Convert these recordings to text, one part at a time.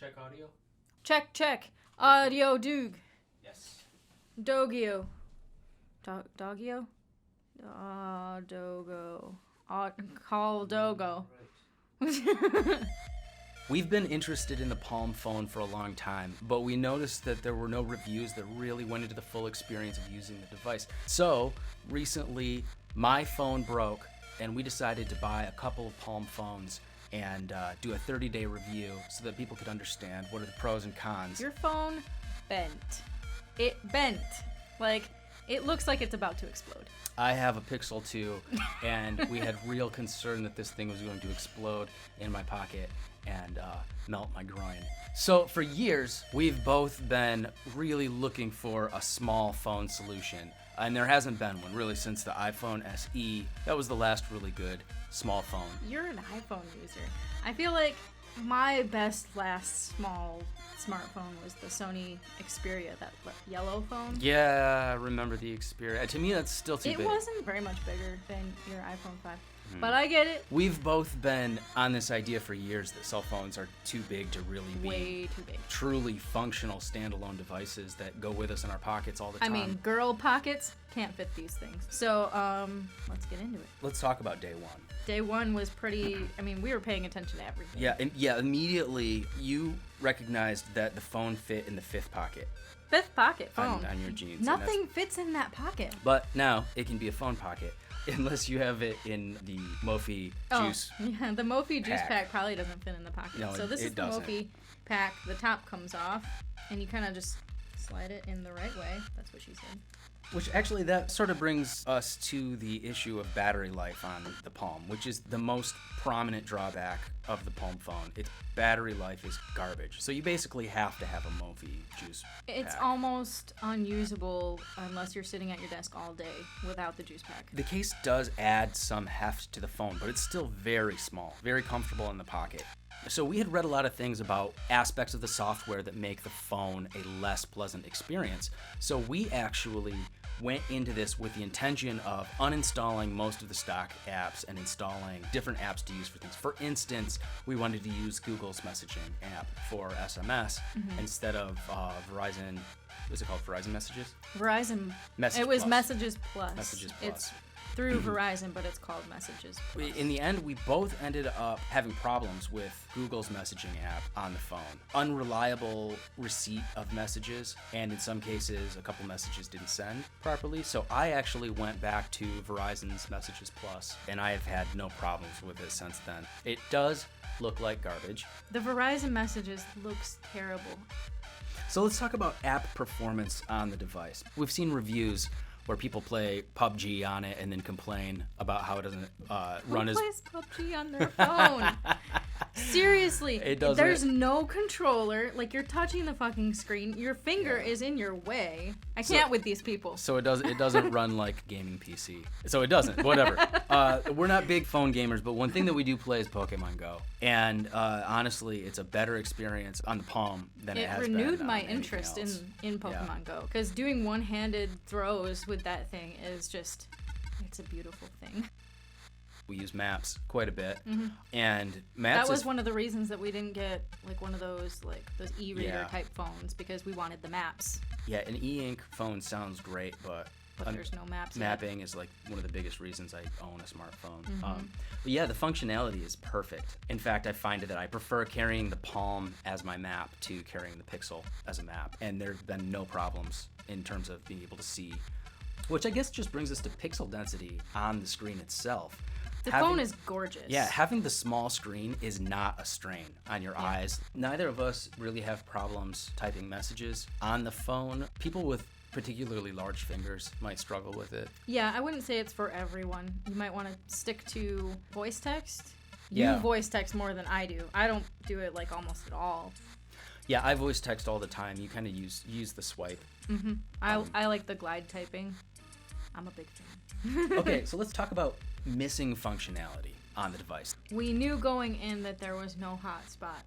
Check audio? Check. Audio Doog. Yes. Dogio. Dogio? Dogo. Call Dogo. We've been interested in the Palm phone for a long time, but we noticed that there were no reviews that really went into the full experience of using the device. So, recently, my phone broke, and we decided to buy a couple of Palm phones and do a 30-day review so that people could understand what are the pros and cons. Your phone bent. It bent. Like, it looks like it's about to explode. I have a Pixel 2, and we had real concern that this thing was going to explode in my pocket and melt my groin. So for years, we've both been really looking for a small phone solution, and there hasn't been one really since the iPhone SE. That was the last really good small phone. You're an iPhone user. I feel like my last small smartphone was the Sony Xperia, that yellow phone. Yeah, I remember the Xperia. To me, that's still too big. It wasn't very much bigger than your iPhone 5. But I get it. We've both been on this idea for years that cell phones are too big to really be Way too big. truly functional standalone devices that go with us in our pockets all the time. I mean, girl pockets can't fit these things. So, let's get into it. Let's talk about day one. Day one was pretty, we were paying attention to everything. Yeah, immediately you recognized that the phone fit in the fifth pocket Fifth pocket phone. on your jeans. and Nothing fits in that pocket. but now it can be a phone pocket unless you have it in the Mophie juice. Yeah, the Mophie juice pack. pack probably doesn't fit in the pocket. No, so this it is the doesn't. Mophie pack. The top comes off, and you kind of just slide it in the right way. That's what she said. Which actually, that sort of brings us to the issue of battery life on the Palm, which is the most prominent drawback of the Palm phone. Its battery life is garbage. So you basically have to have a Mophie juice It's pack. almost unusable unless you're sitting at your desk all day without the juice pack. The case does add some heft to the phone, but it's still very small, very comfortable in the pocket. So we had read a lot of things about aspects of the software that make the phone a less pleasant experience. So we actually went into this with the intention of uninstalling most of the stock apps and installing different apps to use for things. For instance, we wanted to use Google's messaging app for SMS instead of Verizon. Was it called Verizon Messages? Verizon. Message it was Plus. Messages Plus. Messages Plus. It's through Verizon, but it's called Messages Plus. In the end, we both ended up having problems with Google's messaging app on the phone. Unreliable receipt of messages, and in some cases, a couple messages didn't send properly. So I actually went back to Verizon's Messages Plus, and I have had no problems with it since then. It does look like garbage. The Verizon Messages looks terrible. So let's talk about app performance on the device. We've seen reviews where people play PUBG on it and then complain about how it doesn't run as... Who plays PUBG on their phone? Seriously, It doesn't- there's no controller. Like, you're touching the fucking screen. Your finger is in your way. I can't with these people. So it doesn't run like gaming PC. So it doesn't. Whatever. We're not big phone gamers, but one thing that we do play is Pokemon Go, and honestly, it's a better experience on the Palm than it It has renewed been my on anything interest else. in Pokemon Go, because doing one-handed throws with that thing is just, it's a beautiful thing. We use Maps quite a bit, and Maps That was is one of the reasons that we didn't get like one of those e-reader Yeah. type phones, because we wanted the maps, an e-ink phone sounds great, but but there's no maps. yet. mapping is like one of the biggest reasons I own a smartphone. But yeah, the functionality is perfect. In fact, I find that I prefer carrying the Palm as my map to carrying the Pixel as a map, and there have been no problems in terms of being able to see, which I guess just brings us to pixel density on the screen itself. The phone is gorgeous. Yeah, having the small screen is not a strain on your eyes. Neither of us really have problems typing messages on the phone. People with particularly large fingers might struggle with it. Yeah, I wouldn't say it's for everyone. You might want to stick to voice text. Yeah. You voice text more than I do. I don't do it like almost at all. Yeah, I voice text all the time. You kind of use the swipe. I like the glide typing. I'm a big fan. Okay, so let's talk about missing functionality on the device. We knew going in that there was no hotspot,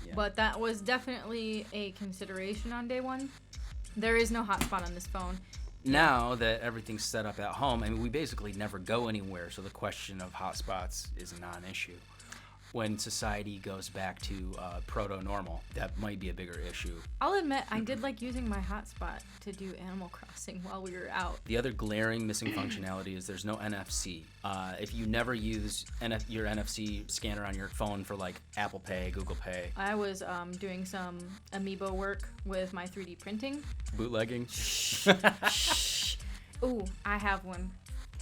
Yeah. but that was definitely a consideration on day one. There is no hotspot on this phone. Now that everything's set up at home, I mean, we basically never go anywhere, so the question of hotspots is a non-issue. when society goes back to proto-normal, that might be a bigger issue. I'll admit, I did like using my hotspot to do Animal Crossing while we were out. The other glaring missing functionality is there's no NFC. If you never use your NFC scanner on your phone for like Apple Pay, Google Pay, I was doing some amiibo work with my 3D printing. bootlegging. Ooh, I have one.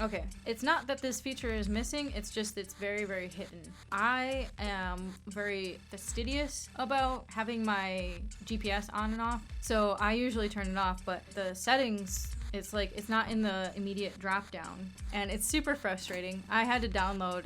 Okay, it's not that this feature is missing, it's just it's very, very hidden. I am very fastidious about having my GPS on and off, so I usually turn it off, but the settings, it's like it's not in the immediate drop down, and it's super frustrating. I had to download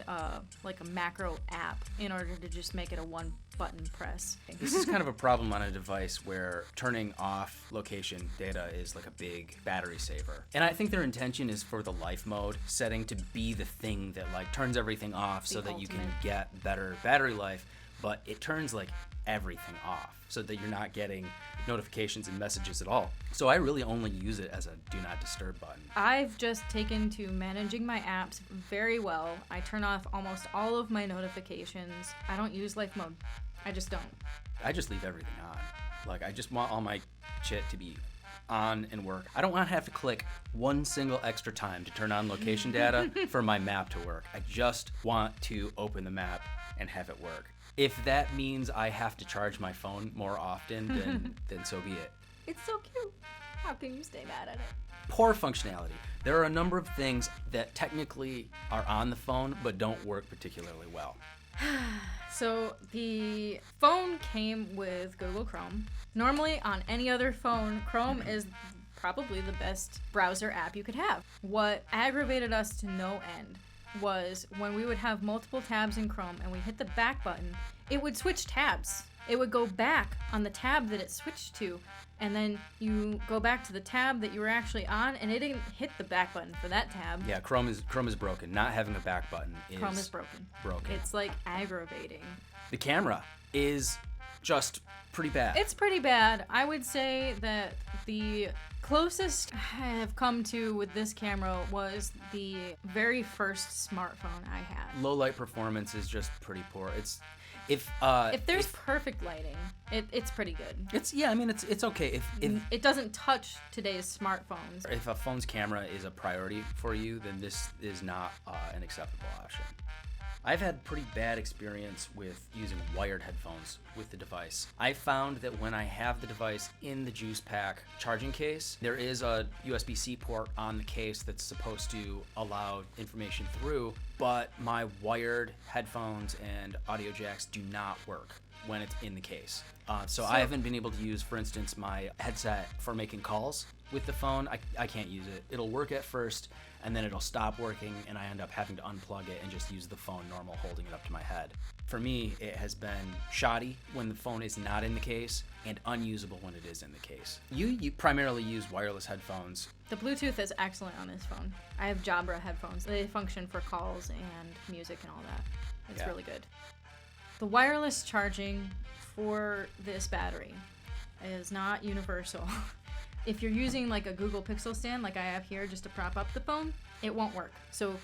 like a macro app in order to just make it a one button press. This is kind of a problem on a device where turning off location data is like a big battery saver. And I think their intention is for the life mode setting to be the thing that like turns everything off so that you can get better battery life, but it turns like everything off so that you're not getting notifications and messages at all. So I really only use it as a do not disturb button. I've just taken to managing my apps very well. I turn off almost all of my notifications. I don't use life mode. I just don't. I just leave everything on. Like, I just want all my shit to be on and work. I don't want to have to click one single extra time to turn on location data for my map to work. I just want to open the map and have it work. If that means I have to charge my phone more often, then so be it. It's so cute. How can you stay mad at it? Poor functionality. There are a number of things that technically are on the phone but don't work particularly well. So the phone came with Google Chrome. Normally on any other phone, Chrome is probably the best browser app you could have. What aggravated us to no end was when we would have multiple tabs in Chrome and we hit the back button, it would switch tabs. It would go back on the tab that it switched to, and then you go back to the tab that you were actually on, and it didn't hit the back button for that tab. Yeah, Chrome is broken. Not having a back button is Chrome is broken. Broken. It's like aggravating. The camera is just pretty bad. It's pretty bad. I would say that the closest I have come to with this camera was the very first smartphone I had. Low light performance is just pretty poor. If there's perfect lighting, it's pretty good. It's okay. If It doesn't touch today's smartphones. if a phone's camera is a priority for you, then this is not an acceptable option. I've had pretty bad experience with using wired headphones with the device. I found that when I have the device in the Juice Pack charging case, there is a USB-C port on the case that's supposed to allow information through, but my wired headphones and audio jacks do not work when it's in the case. So I haven't been able to use, for instance, my headset for making calls with the phone. I can't use it. It'll work at first, and then it'll stop working, and I end up having to unplug it and just use the phone normal, holding it up to my head. For me, it has been shoddy when the phone is not in the case and unusable when it is in the case. You primarily use wireless headphones. The Bluetooth is excellent on this phone. I have Jabra headphones. They function for calls and music and all that. It's really good. The wireless charging for this battery is not universal. If you're using like a Google Pixel stand like I have here just to prop up the phone, it won't work. So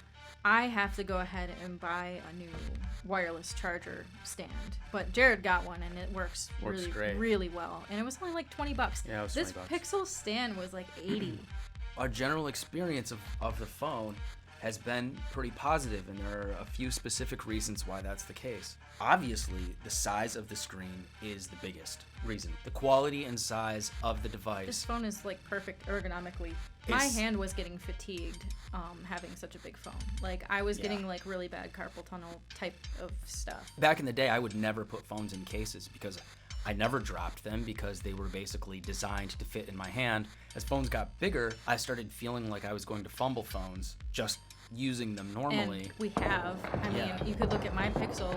I have to go ahead and buy a new wireless charger stand. But Jared got one and it works really well. And it was only like $20. Yeah, it was this $20. Pixel stand was like $80. Our general experience of the phone has been pretty positive, and there are a few specific reasons why that's the case. Obviously, the size of the screen is the biggest reason. The quality and size of the device. This phone is like perfect ergonomically. My hand was getting fatigued having such a big phone. Like I was getting like really bad carpal tunnel type of stuff. Back in the day, I would never put phones in cases because I never dropped them because they were basically designed to fit in my hand. As phones got bigger, I started feeling like I was going to fumble phones just using them normally. And we have. I mean, you could look at my Pixel.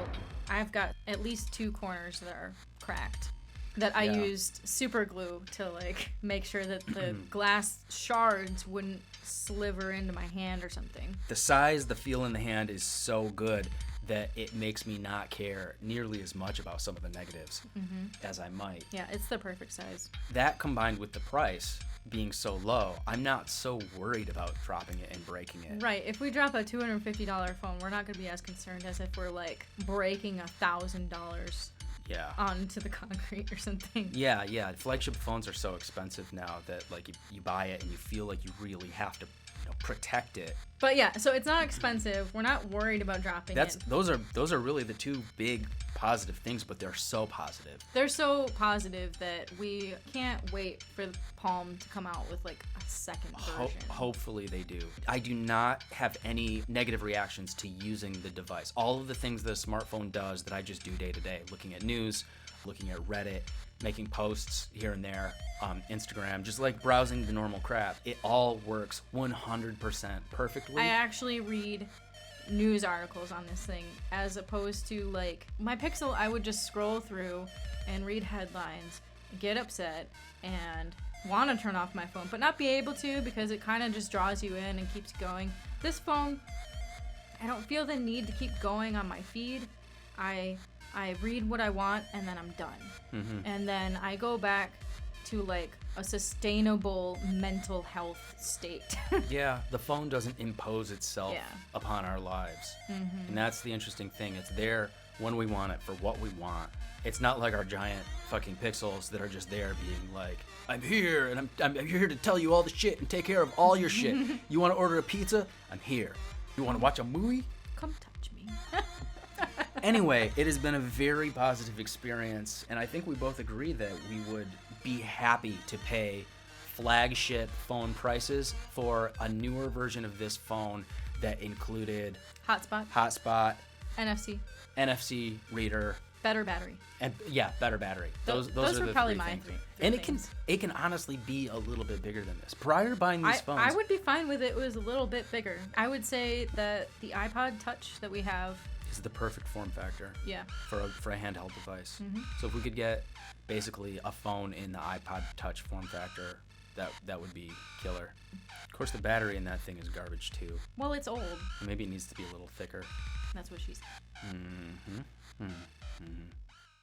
I've got at least 2 corners that are cracked that I used super glue to like make sure that the glass shards wouldn't sliver into my hand or something. The size, the feel in the hand is so good that it makes me not care nearly as much about some of the negatives as I might. Yeah, it's the perfect size. That combined with the price being so low, I'm not so worried about dropping it and breaking it. Right. If we drop a $250 phone, we're not going to be as concerned as if we're like breaking $1,000 Yeah. onto the concrete or something. Yeah, yeah. Flagship phones are so expensive now that like you buy it and you feel like you really have to, protect it. But yeah, so it's not expensive. We're not worried about dropping it. Those are really the two big positive things, but they're so positive. They're so positive that we can't wait for the Palm to come out with like a second version. Hopefully they do. I do not have any negative reactions to using the device. All of the things that a smartphone does that I just do day to day, looking at news, looking at Reddit, making posts here and there, Instagram, just like browsing the normal crap, it all works 100% perfectly. I actually read news articles on this thing as opposed to like my Pixel. I would just scroll through and read headlines, get upset, and want to turn off my phone, but not be able to because it kind of just draws you in and keeps going. This phone, I don't feel the need to keep going on my feed. I read what I want and then I'm done. Mm-hmm. And then I go back to like a sustainable mental health state. Yeah, the phone doesn't impose itself Yeah. upon our lives. Mm-hmm. And that's the interesting thing. It's there when we want it for what we want. It's not like our giant fucking pixels that are just there being like, I'm here and I'm here to tell you all the shit and take care of all your shit. You want to order a pizza? I'm here. You want to watch a movie? Come touch me. Anyway, it has been a very positive experience, and I think we both agree that we would be happy to pay flagship phone prices for a newer version of this phone that included hotspot, NFC reader, better battery. and better battery. Those were are the probably three my things. three And things. it can honestly be a little bit bigger than this. Prior to buying these phones, I would be fine with it was a little bit bigger. I would say that the iPod Touch that we have, is the perfect form factor. yeah. For a handheld device. Mm-hmm. So if we could get basically a phone in the iPod Touch form factor, that would be killer. Of course, the battery in that thing is garbage too. Well, it's old. Maybe it needs to be a little thicker. That's what she said. Mm-hmm. Mm-hmm.